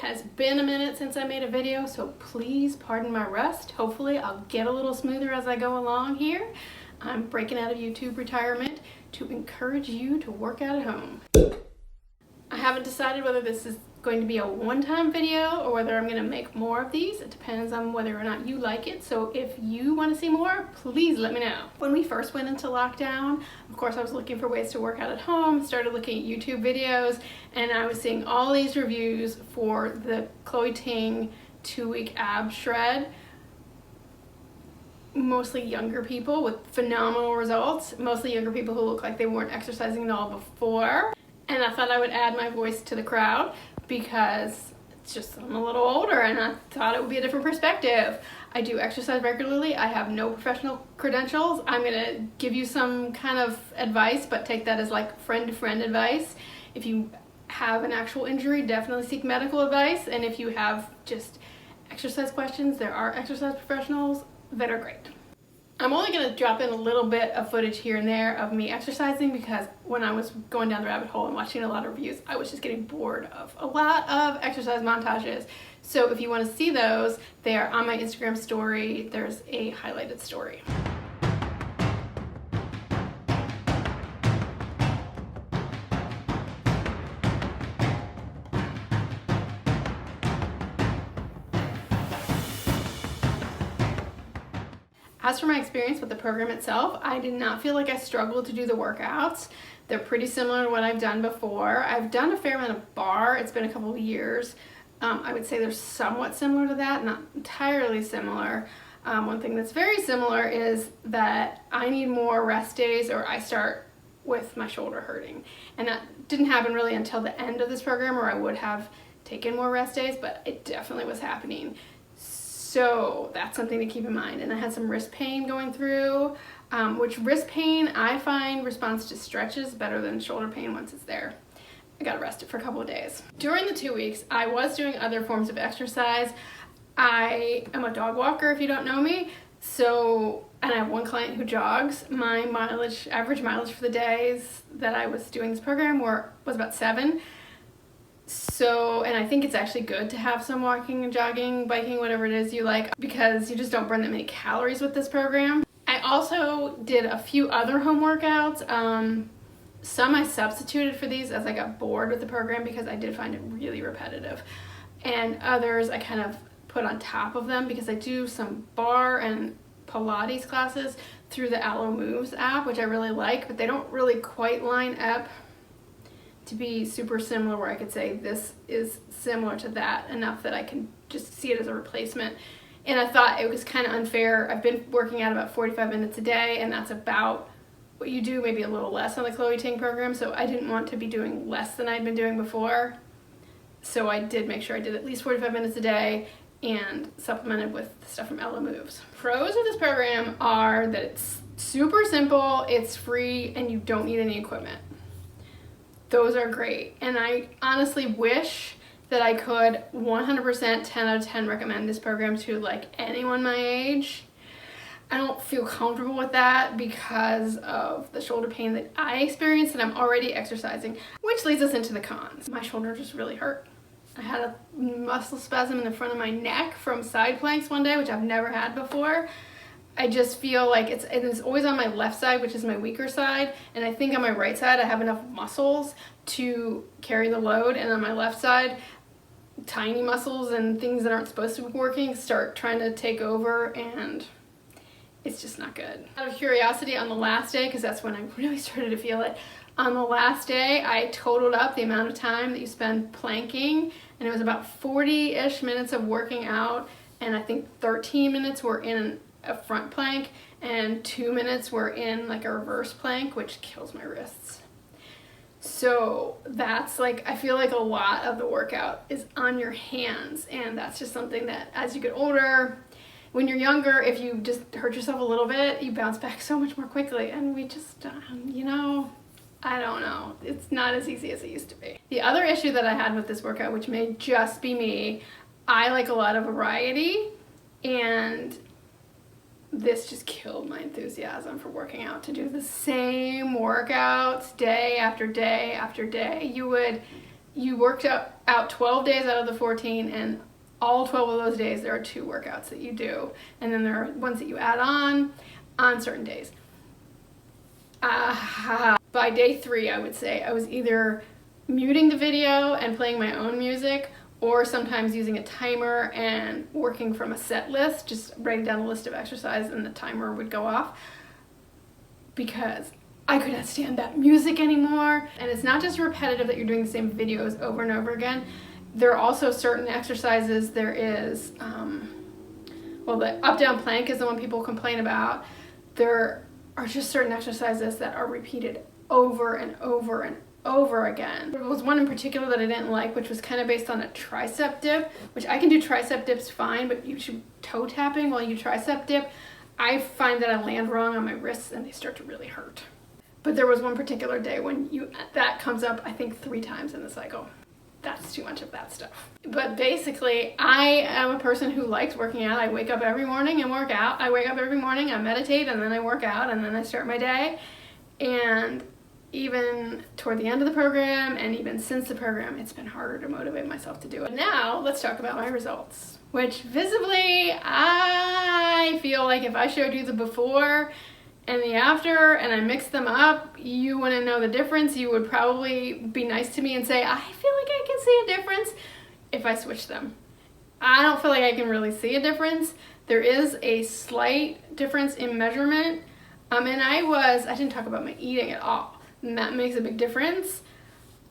has been a minute since I made a video, so please pardon my rust. Hopefully I'll get a little smoother as I go along here. I'm breaking out of YouTube retirement to encourage you to work out at home. I haven't decided whether this is going to be a one-time video or whether I'm going to make more of these. It depends on whether or not you like it. So if you want to see more, please let me know. When we first went into lockdown, of course I was looking for ways to work out at home, started looking at YouTube videos, and I was seeing all these reviews for the Chloe Ting 2-week ab shred. Mostly younger people with phenomenal results, mostly younger people who look like they weren't exercising at all before. And I thought I would add my voice to the crowd because it's just I'm a little older and I thought it would be a different perspective. I do exercise regularly. I have no professional credentials. I'm gonna give you some kind of advice, but take that as like friend-to-friend advice. If you have an actual injury, definitely seek medical advice. And if you have just exercise questions, there are exercise professionals that are great. I'm only going to drop in a little bit of footage here and there of me exercising because when I was going down the rabbit hole and watching a lot of reviews, I was just getting bored of a lot of exercise montages. So if you want to see those, they are on my Instagram story. There's a highlighted story. As for my experience with the program itself, I did not feel like I struggled to do the workouts. They're pretty similar to what I've done before. I've done a fair amount of bar. It's been a couple of years. I would say they're somewhat similar to that, not entirely similar. One thing that's very similar is that I need more rest days or I start with my shoulder hurting. And that didn't happen really until the end of this program, or I would have taken more rest days, but it definitely was happening. So that's something to keep in mind. And I had some wrist pain going through, which wrist pain I find responds to stretches better than shoulder pain once it's there. I got arrested for a couple of days. During the 2 weeks, I was doing other forms of exercise. I am a dog walker if you don't know me. And I have one client who jogs. My average mileage for the days that I was doing this program was about 7. And I think it's actually good to have some walking and jogging, biking, whatever it is you like, because you just don't burn that many calories with this program. I also did a few other home workouts. Some I substituted for these as I got bored with the program because I did find it really repetitive. And others I kind of put on top of them because I do some bar and Pilates classes through the Alo Moves app, which I really like, but they don't really quite line up to be super similar where I could say this is similar to that enough that I can just see it as a replacement. And I thought it was kind of unfair. I've been working out about 45 minutes a day, and that's about what you do, maybe a little less on the Chloe Ting program, so I didn't want to be doing less than I'd been doing before. So I did make sure I did at least 45 minutes a day and supplemented with stuff from Ella Moves. Pros of this program are that it's super simple, it's free, and you don't need any equipment. Those are great, and I honestly wish that I could 100% 10 out of 10 recommend this program to like anyone my age. I don't feel comfortable with that because of the shoulder pain that I experienced and I'm already exercising, which leads us into the cons. My shoulder just really hurt. I had a muscle spasm in the front of my neck from side planks one day, which I've never had before. I just feel like it's always on my left side, which is my weaker side, and I think on my right side I have enough muscles to carry the load, and on my left side tiny muscles and things that aren't supposed to be working start trying to take over, and it's just not good. Out of curiosity, on the last day, because that's when I really started to feel it, on the last day I totaled up the amount of time that you spend planking, and it was about 40-ish minutes of working out, and I think 13 minutes were in a front plank and 2 minutes were in like a reverse plank, which kills my wrists. So that's like, I feel like a lot of the workout is on your hands, and that's just something that as you get older, when you're younger, if you just hurt yourself a little bit, you bounce back so much more quickly, and we just, I don't know, it's not as easy as it used to be. The other issue that I had with this workout, which may just be me, I like a lot of variety, and this just killed my enthusiasm for working out. To do the same workouts day after day after day, you would you worked out 12 days out of the 14, and all 12 of those days there are 2 workouts that you do, and then there are ones that you add on certain days. By day 3, I would say I was either muting the video and playing my own music, or sometimes using a timer and working from a set list, just writing down a list of exercises and the timer would go off, because I could not stand that music anymore. And it's not just repetitive that you're doing the same videos over and over again. There are also certain exercises. There is, well, the up-down plank is the one people complain about. There are just certain exercises that are repeated over and over and over again. There was one in particular that I didn't like, which was kind of based on a tricep dip, which I can do tricep dips fine, but you should toe tapping while you tricep dip. I find that I land wrong on my wrists and they start to really hurt. But there was one particular day when that comes up, I think 3 times in the cycle. That's too much of that stuff. But basically, I am a person who likes working out. I wake up every morning and work out. I wake up every morning, I meditate, and then I work out, and then I start my day. And even toward the end of the program, and even since the program, it's been harder to motivate myself to do it. Now, let's talk about my results, which visibly, I feel like if I showed you the before and the after, and I mixed them up, you wouldn't know the difference. You would probably be nice to me and say, I feel like I can see a difference if I switch them. I don't feel like I can really see a difference. There is a slight difference in measurement. And I didn't talk about my eating at all. And that makes a big difference.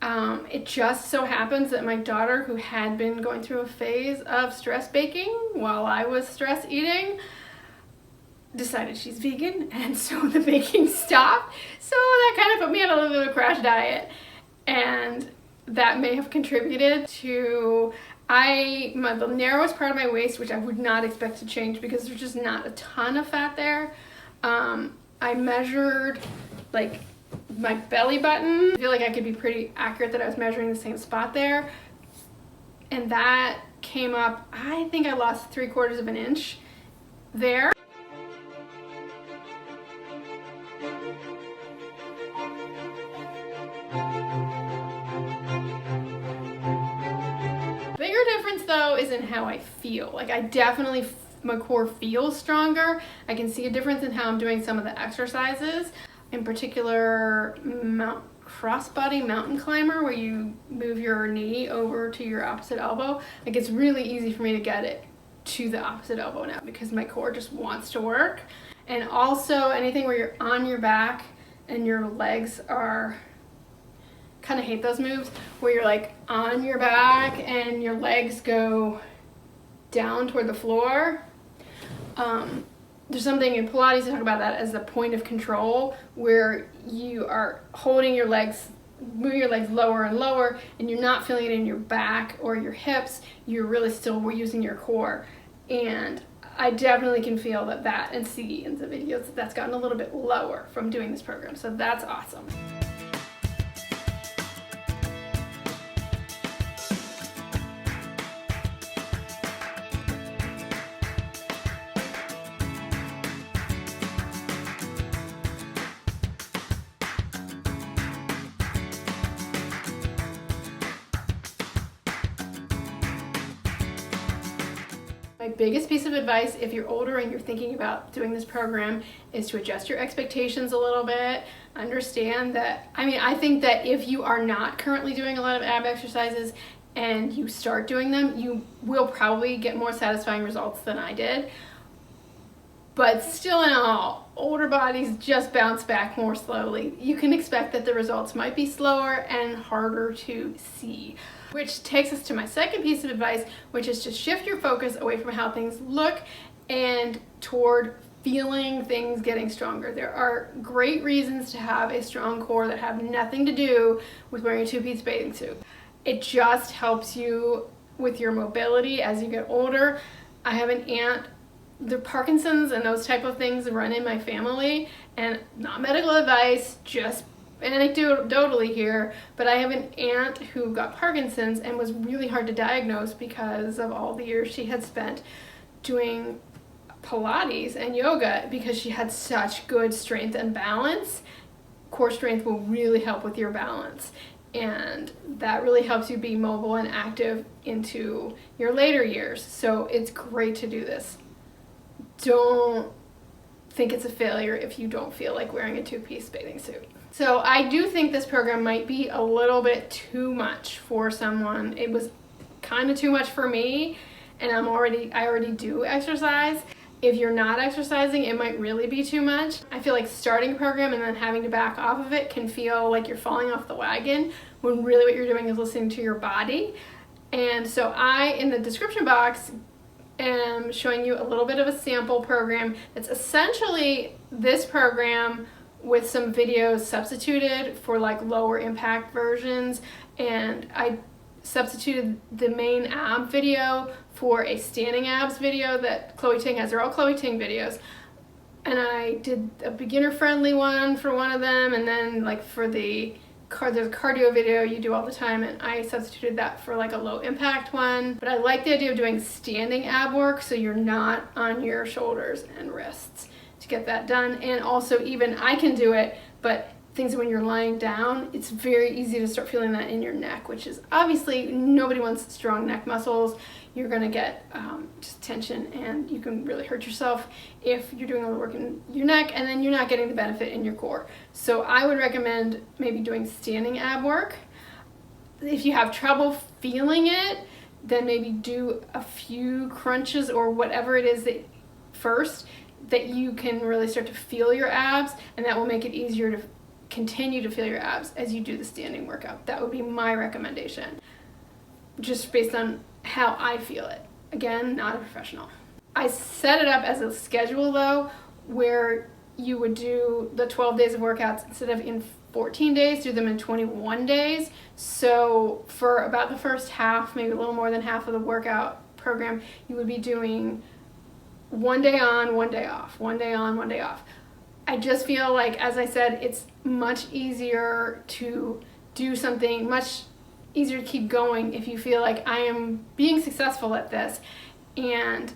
It just so happens that my daughter, who had been going through a phase of stress baking while I was stress eating, decided she's vegan, and so the baking stopped. So that kind of put me on a little bit of a crash diet, and that may have contributed to the narrowest part of my waist, which I would not expect to change because there's just not a ton of fat there. I measured like my belly button. I feel like I could be pretty accurate that I was measuring the same spot there, and that came up, I think I lost 3/4 of an inch there. Bigger difference though is in how I feel. Like I definitely, my core feels stronger. I can see a difference in how I'm doing some of the exercises. In particular, crossbody mountain climber, where you move your knee over to your opposite elbow. Like it's really easy for me to get it to the opposite elbow now because my core just wants to work. And also anything where you're on your back and your legs are, kind of hate those moves, where you're like on your back and your legs go down toward the floor. There's something in Pilates to talk about that as the point of control, where you are holding your legs, moving your legs lower and lower, and you're not feeling it in your back or your hips. You're really still using your core. And I definitely can feel that and see in the videos that's gotten a little bit lower from doing this program. So that's awesome. My biggest piece of advice if you're older and you're thinking about doing this program is to adjust your expectations a little bit. Understand that, I think that if you are not currently doing a lot of ab exercises and you start doing them, you will probably get more satisfying results than I did. But still in all, older bodies just bounce back more slowly. You can expect that the results might be slower and harder to see. Which takes us to my second piece of advice, which is to shift your focus away from how things look and toward feeling things getting stronger. There are great reasons to have a strong core that have nothing to do with wearing a 2-piece bathing suit. It just helps you with your mobility as you get older. I have an aunt, the Parkinson's and those type of things run in my family, and not medical advice, just anecdotally here, but I have an aunt who got Parkinson's and was really hard to diagnose because of all the years she had spent doing Pilates and yoga, because she had such good strength and balance. Core strength will really help with your balance. and that really helps you be mobile and active into your later years. So it's great to do this. Don't think it's a failure if you don't feel like wearing a two-piece bathing suit. So I do think this program might be a little bit too much for someone. It was kind of too much for me, and I already do exercise. If you're not exercising, it might really be too much. I feel like starting a program and then having to back off of it can feel like you're falling off the wagon, when really what you're doing is listening to your body. And so in the description box, am showing you a little bit of a sample program. It's essentially this program with some videos substituted for like lower impact versions, and I substituted the main ab video for a standing abs video that Chloe Ting has. They're all Chloe Ting videos, and I did a beginner friendly one for one of them, and then like for there's a cardio video you do all the time, and I substituted that for like a low impact one. But I like the idea of doing standing ab work so you're not on your shoulders and wrists to get that done. And also, even I can do it, but things when you're lying down, it's very easy to start feeling that in your neck, which is obviously nobody wants strong neck muscles. You're gonna get just tension, and you can really hurt yourself if you're doing all the work in your neck, and then you're not getting the benefit in your core. So I would recommend maybe doing standing ab work. If you have trouble feeling it, then maybe do a few crunches or whatever it is that first that you can really start to feel your abs, and that will make it easier to continue to feel your abs as you do the standing workout. That would be my recommendation, just based on how I feel it. Again, not a professional. I set it up as a schedule though, where you would do the 12 days of workouts instead of in 14 days, do them in 21 days. So for about the first half, maybe a little more than half of the workout program, you would be doing 1 day on, 1 day off, 1 day on, 1 day off. I just feel like, as I said, it's much easier to do something, much easier to keep going if you feel like I am being successful at this and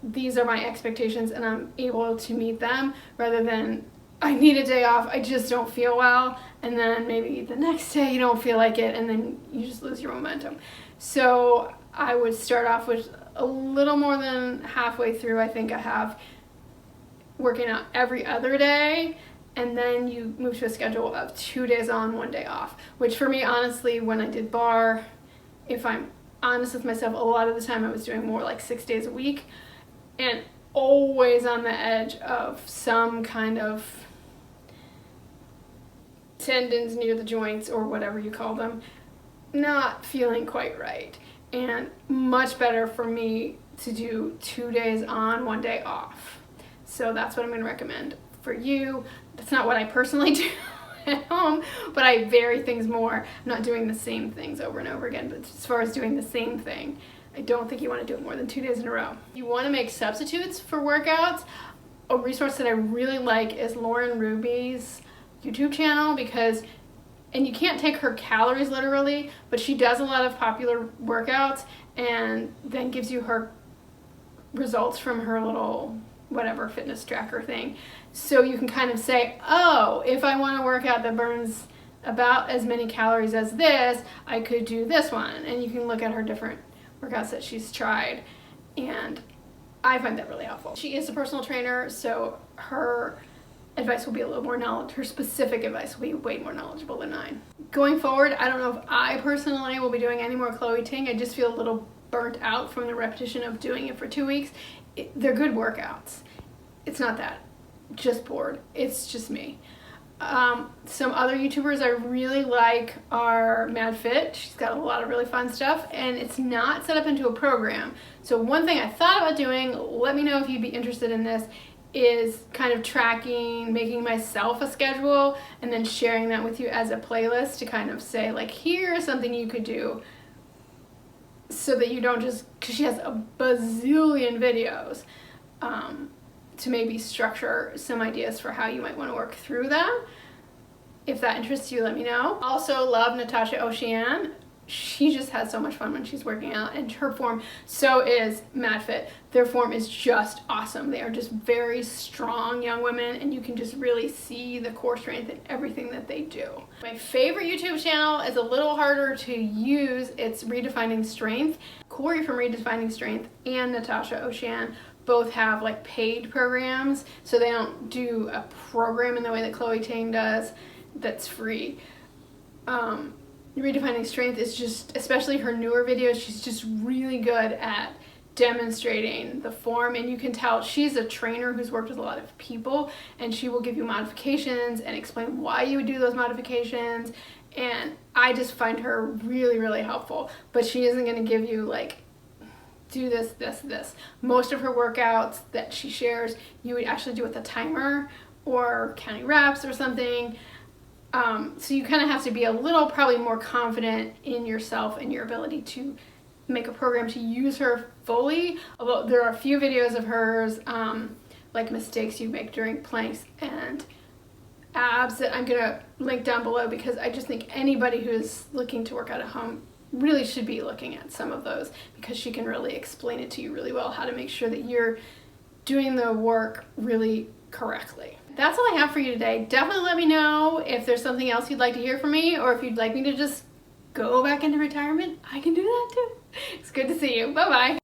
these are my expectations and I'm able to meet them, rather than I need a day off, I just don't feel well, and then maybe the next day you don't feel like it and then you just lose your momentum. So I would start off with a little more than halfway through. I think I have working out every other day, and then you move to a schedule of 2 days on, 1 day off, which for me, honestly, when I did bar, if I'm honest with myself, a lot of the time I was doing more like 6 days a week, and always on the edge of some kind of tendons near the joints or whatever you call them, not feeling quite right. And much better for me to do 2 days on, 1 day off. So that's what I'm going to recommend for you. That's not what I personally do at home, but I vary things more. I'm not doing the same things over and over again, but as far as doing the same thing, I don't think you want to do it more than 2 days in a row. You want to make substitutes for workouts. A resource that I really like is Lauren Ruby's YouTube channel, and you can't take her calories literally, but she does a lot of popular workouts and then gives you her results from her little whatever fitness tracker thing. So you can kind of say, oh, if I want a workout that burns about as many calories as this, I could do this one. And you can look at her different workouts that she's tried, and I find that really helpful. She is a personal trainer, so her advice will be a little more her specific advice will be way more knowledgeable than mine. Going forward, I don't know if I personally will be doing any more Chloe Ting. I just feel a little burnt out from the repetition of doing it for 2 weeks. They're good workouts. It's not that. Just bored. It's just me. Some other YouTubers I really like are MadFit. She's got a lot of really fun stuff, and it's not set up into a program. So one thing I thought about doing, let me know if you'd be interested in this, is kind of tracking, making myself a schedule, and then sharing that with you as a playlist to kind of say, like, here's something you could do, so that you don't just, because she has a bazillion videos, to maybe structure some ideas for how you might want to work through them. If that interests you, let me know. Also love Natacha Océane. she just has so much fun when she's working out, and her form, so is MadFit. Their form is just awesome. They are just very strong young women, and you can just really see the core strength in everything that they do. My favorite YouTube channel is a little harder to use. It's Redefining Strength. Corey from Redefining Strength and Natacha Océane both have like paid programs, so they don't do a program in the way that Chloe Ting does that's free. Redefining Strength is just, especially her newer videos, she's just really good at demonstrating the form, and you can tell she's a trainer who's worked with a lot of people, and she will give you modifications and explain why you would do those modifications, and I just find her really, really helpful. But she isn't going to give you like, do this, this, this. Most of her workouts that she shares, you would actually do with a timer or counting reps or something. So you kind of have to be a little probably more confident in yourself and your ability to make a program to use her fully. Although there are a few videos of hers, like mistakes you make during planks and abs, that I'm gonna link down below, because I just think anybody who's looking to work out at home really should be looking at some of those, because she can really explain it to you really well, how to make sure that you're doing the work really correctly. That's all I have for you today. Definitely let me know if there's something else you'd like to hear from me, or if you'd like me to just go back into retirement. I can do that too. It's good to see you. Bye-bye.